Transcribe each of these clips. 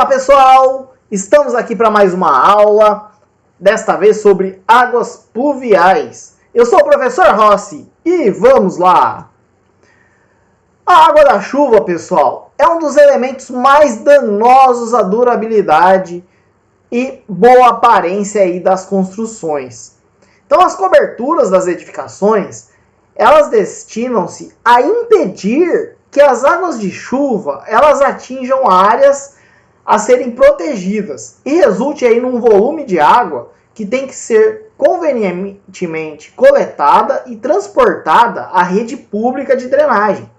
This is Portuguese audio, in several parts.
Olá pessoal, estamos aqui para mais uma aula, desta vez sobre águas pluviais. Eu sou o professor Rossi e vamos lá! A água da chuva, pessoal, é um dos elementos mais danosos à durabilidade e boa aparência aí das construções. Então as coberturas das edificações, elas destinam-se a impedir que as águas de chuva elas atinjam áreas a serem protegidas e resulte aí num volume de água que tem que ser convenientemente coletada e transportada à rede pública de drenagem,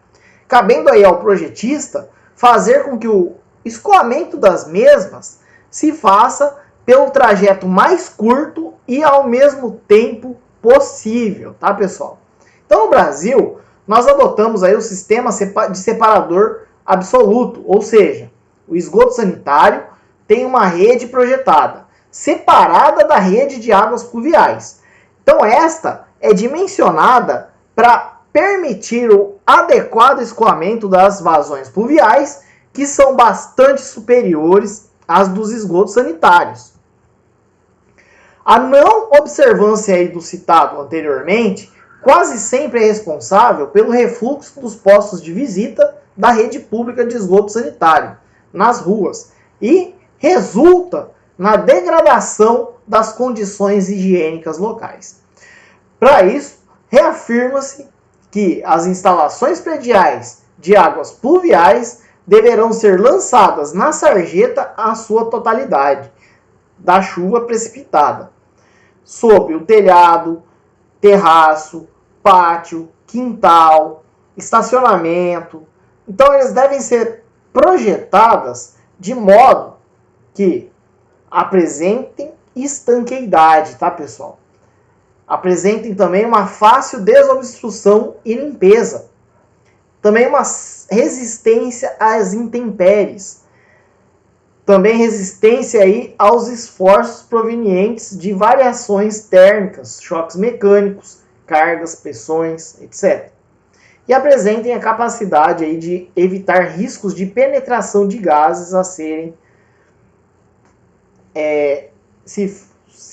cabendo aí ao projetista fazer com que o escoamento das mesmas se faça pelo trajeto mais curto e ao mesmo tempo possível, tá pessoal? Então no Brasil, nós adotamos aí o sistema de separador absoluto, ou seja, o esgoto sanitário tem uma rede projetada, separada da rede de águas pluviais. Então esta é dimensionada para permitir o adequado escoamento das vazões pluviais, que são bastante superiores às dos esgotos sanitários. A não observância aí do citado anteriormente quase sempre é responsável pelo refluxo dos postos de visita da rede pública de esgoto sanitário nas ruas e resulta na degradação das condições higiênicas locais. Para isso, reafirma-se que as instalações prediais de águas pluviais deverão ser lançadas na sarjeta à sua totalidade da chuva precipitada, sob o telhado, terraço, pátio, quintal, estacionamento. Então eles devem ser projetadas de modo que apresentem estanqueidade, tá pessoal? Apresentem também uma fácil desobstrução e limpeza. Também uma resistência às intempéries. Também resistência aí aos esforços provenientes de variações térmicas, choques mecânicos, cargas, pressões, etc. E apresentem a capacidade aí de evitar riscos de penetração de gases a serem,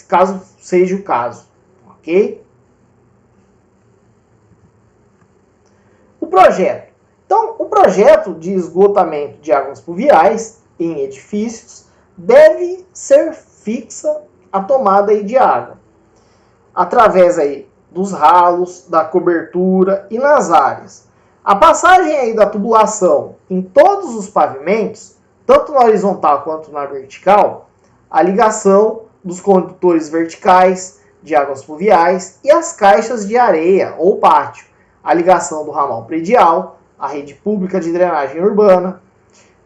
caso seja o caso, ok? O projeto. Então, o projeto de esgotamento de águas pluviais em edifícios deve ser fixa a tomada aí de água, através aí dos ralos, da cobertura e nas áreas. A passagem aí da tubulação em todos os pavimentos, tanto na horizontal quanto na vertical, a ligação dos condutores verticais de águas pluviais e as caixas de areia ou pátio, a ligação do ramal predial, a rede pública de drenagem urbana.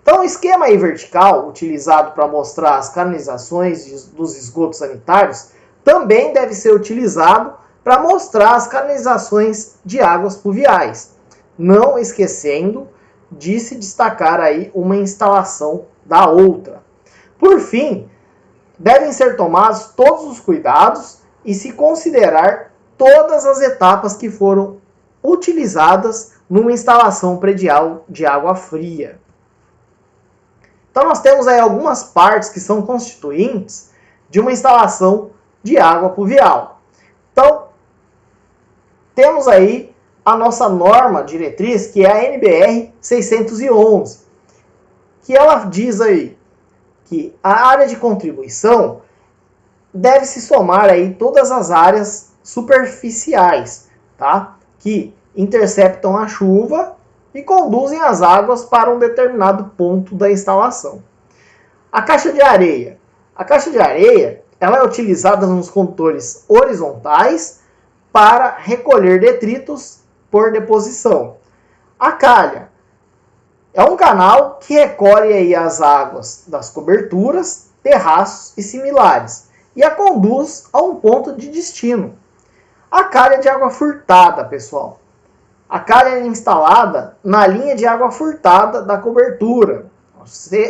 Então o esquema aí vertical, utilizado para mostrar as canalizações dos esgotos sanitários, também deve ser utilizado para mostrar as canalizações de águas pluviais, não esquecendo de se destacar aí uma instalação da outra. Por fim, devem ser tomados todos os cuidados e se considerar todas as etapas que foram utilizadas numa instalação predial de água fria. Então nós temos aí algumas partes que são constituintes de uma instalação de água pluvial. Então, temos aí a nossa norma diretriz, que é a NBR 611, que ela diz aí que a área de contribuição deve se somar aí todas as áreas superficiais, tá? Que interceptam a chuva e conduzem as águas para um determinado ponto da instalação. A caixa de areia. A caixa de areia ela é utilizada nos condutores horizontais para recolher detritos por deposição. A calha é um canal que recolhe aí as águas das coberturas, terraços e similares e a conduz a um ponto de destino. A calha de água furtada, pessoal. A calha é instalada na linha de água furtada da cobertura.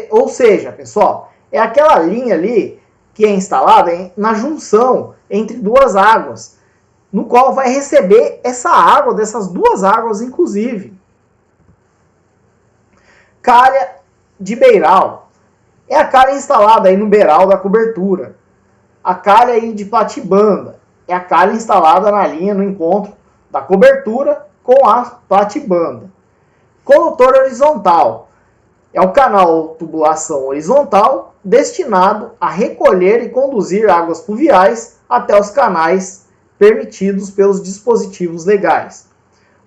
Ou seja, pessoal, é aquela linha ali que é instalada na junção entre duas águas, no qual vai receber essa água dessas duas águas, inclusive. Calha de beiral. é a calha instalada aí no beiral da cobertura. A calha aí de platibanda é a calha instalada na linha no encontro da cobertura com a platibanda. Condutor horizontal é o canal tubulação horizontal destinado a recolher e conduzir águas pluviais até os canais permitidos pelos dispositivos legais.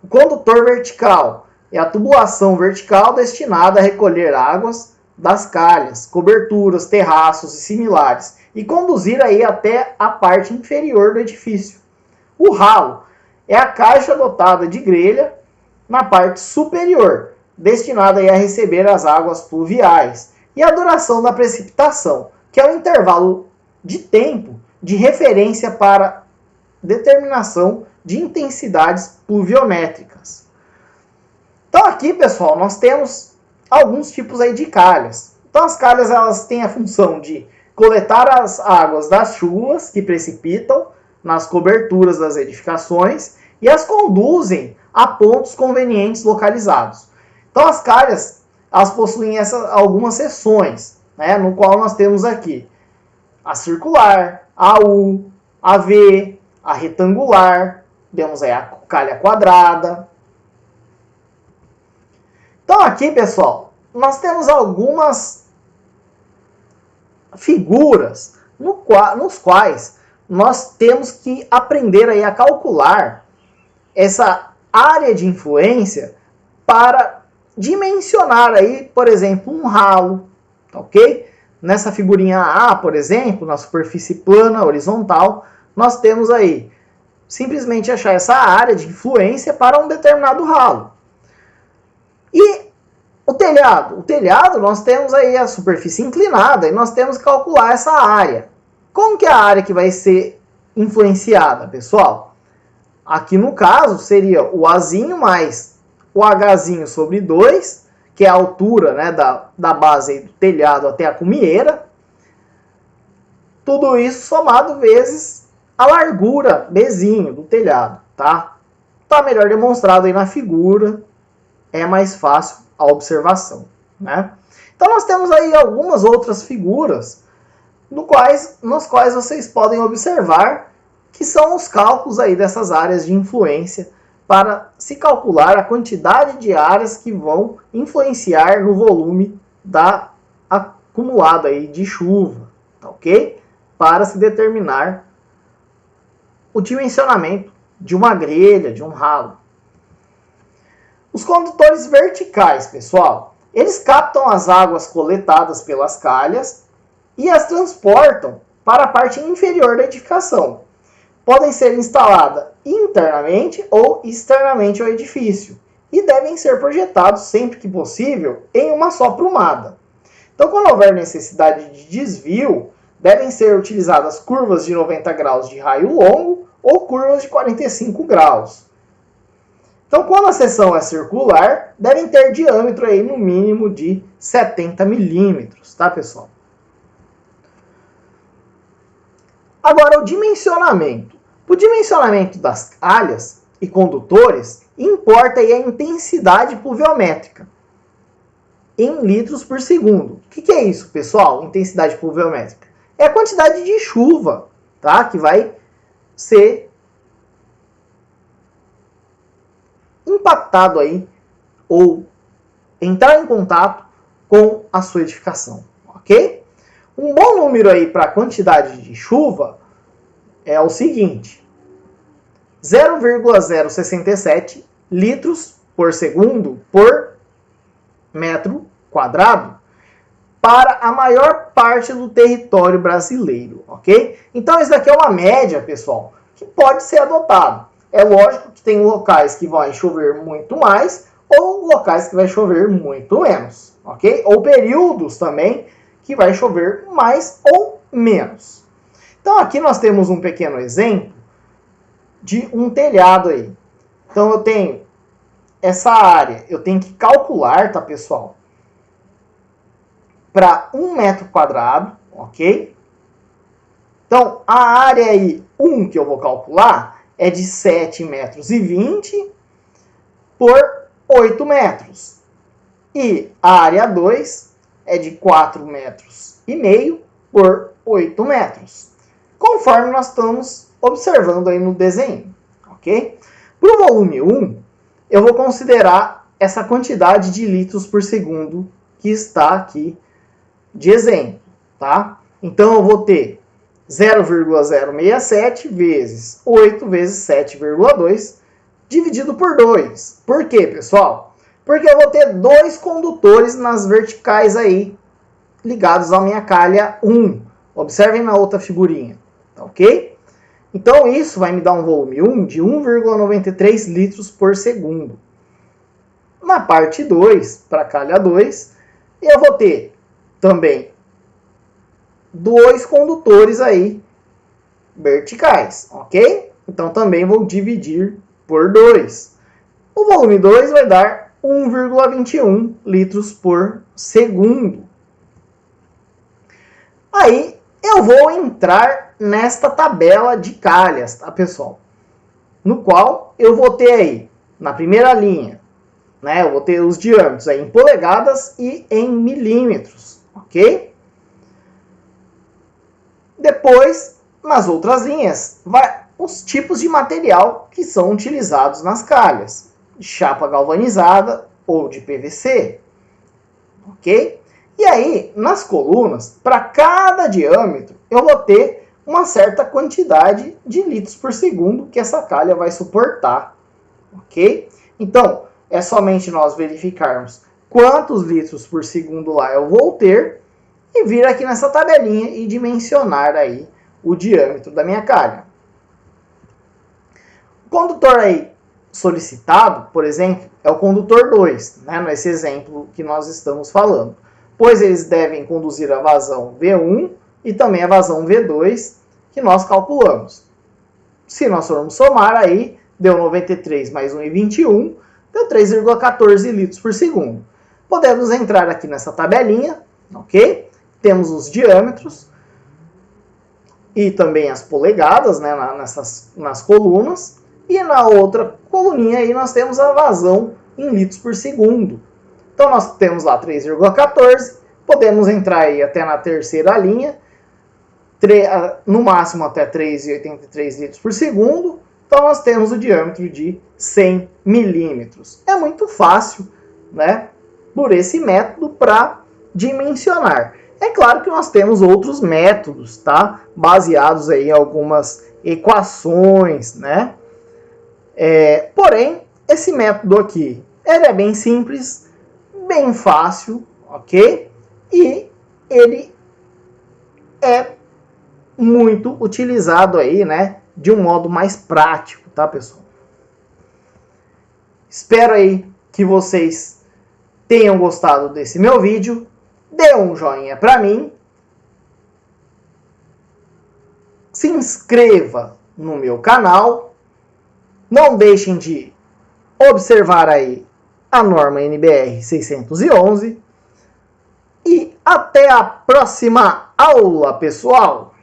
O condutor vertical é a tubulação vertical destinada a recolher águas das calhas, coberturas, terraços e similares e conduzir aí até a parte inferior do edifício. O ralo é a caixa dotada de grelha na parte superior, destinada aí a receber as águas pluviais. E a duração da precipitação, que é o intervalo de tempo de referência para determinação de intensidades pluviométricas. Então aqui, pessoal, nós temos alguns tipos aí de calhas. Então as calhas elas têm a função de coletar as águas das chuvas que precipitam nas coberturas das edificações e as conduzem a pontos convenientes localizados. Então as calhas elas possuem algumas seções, né, no qual nós temos aqui a circular, a U, a V, a retangular, temos aí a calha quadrada. Então aqui, pessoal, nós temos algumas figuras nos quais nós temos que aprender aí a calcular essa área de influência para dimensionar aí, por exemplo, um ralo, tá ok? Nessa figurinha A, por exemplo, na superfície plana horizontal, nós temos aí simplesmente achar essa área de influência para um determinado ralo. E o telhado? O telhado nós temos aí a superfície inclinada e nós temos que calcular essa área. Como que é a área que vai ser influenciada, pessoal? Aqui no caso seria o Azinho mais o Hzinho sobre 2, que é a altura, né, da base do telhado até a cumieira. Tudo isso somado vezes a largura Bzinho do telhado, tá? Tá melhor demonstrado aí na figura, é mais fácil a observação, né? Então nós temos aí algumas outras figuras nos quais vocês podem observar que são os cálculos aí dessas áreas de influência para se calcular a quantidade de áreas que vão influenciar no volume da acumulado aí de chuva, tá ok? Para se determinar o dimensionamento de uma grelha, de um ralo. Os condutores verticais, pessoal, eles captam as águas coletadas pelas calhas e as transportam para a parte inferior da edificação. Podem ser instaladas internamente ou externamente ao edifício e devem ser projetados sempre que possível em uma só prumada. Então, quando houver necessidade de desvio, devem ser utilizadas curvas de 90 graus de raio longo ou curvas de 45 graus. Então, quando a seção é circular, devem ter diâmetro aí no mínimo de 70 milímetros, tá, pessoal? Agora, o dimensionamento. O dimensionamento das calhas e condutores importa aí a intensidade pluviométrica em litros por segundo. O que é isso, pessoal? Intensidade pluviométrica. É a quantidade de chuva, tá? Que vai ser impactado aí ou entrar em contato com a sua edificação, ok? Um bom número aí para a quantidade de chuva é o seguinte: 0,067 litros por segundo por metro quadrado para a maior parte do território brasileiro, ok? Então isso daqui é uma média, pessoal, que pode ser adotado. É lógico que tem locais que vai chover muito mais ou locais que vai chover muito menos, ok? Ou períodos também que vai chover mais ou menos. Então aqui nós temos um pequeno exemplo de um telhado aí. Então eu tenho essa área, eu tenho que calcular, tá, pessoal? Para 1 metro quadrado, ok? Então a área aí 1 que eu vou calcular é de 7,20 metros por 8 metros. E a área 2 é de 4,5 metros por 8 metros, conforme nós estamos observando aí no desenho, ok? Para o volume 1, eu vou considerar essa quantidade de litros por segundo que está aqui de exemplo, tá? Então eu vou ter 0,067 vezes 8 vezes 7,2 dividido por 2. Por quê, pessoal? Porque eu vou ter dois condutores nas verticais aí, ligados à minha calha 1. Observem na outra figurinha, tá ok? Então isso vai me dar um volume 1 de 1,93 litros por segundo. Na parte 2, para a calha 2, eu vou ter também dois condutores aí verticais, ok? Então também vou dividir por 2. O volume 2 vai dar 1,21 litros por segundo. Aí eu vou entrar nesta tabela de calhas, tá, pessoal? No qual eu vou ter aí, na primeira linha, né, eu vou ter os diâmetros aí em polegadas e em milímetros, ok? Depois, nas outras linhas, vai os tipos de material que são utilizados nas calhas. Chapa galvanizada ou de PVC, ok? E aí, nas colunas, para cada diâmetro, eu vou ter uma certa quantidade de litros por segundo que essa calha vai suportar, ok? Então, é somente nós verificarmos quantos litros por segundo lá eu vou ter e vir aqui nessa tabelinha e dimensionar aí o diâmetro da minha calha. O condutor aí solicitado, por exemplo, é o condutor 2, né, nesse exemplo que nós estamos falando, pois eles devem conduzir a vazão V1 e também a vazão V2 que nós calculamos. Se nós formos somar aí, deu 93 mais 1,21, deu 3,14 litros por segundo. Podemos entrar aqui nessa tabelinha, ok? Temos os diâmetros e também as polegadas, né, nas colunas. E na outra coluninha aí nós temos a vazão em litros por segundo. Então nós temos lá 3,14, podemos entrar aí até na terceira linha, no máximo até 3,83 litros por segundo. Então nós temos o diâmetro de 100 milímetros. É muito fácil, né, por esse método para dimensionar. É claro que nós temos outros métodos, tá, baseados aí em algumas equações, né? Porém, esse método aqui, ele é bem simples, bem fácil, ok? E ele é muito utilizado aí, né, de um modo mais prático, tá, pessoal? Espero aí que vocês tenham gostado desse meu vídeo. Dê um joinha para mim. Se inscreva no meu canal. Não deixem de observar aí a norma NBR 611. E até a próxima aula, pessoal!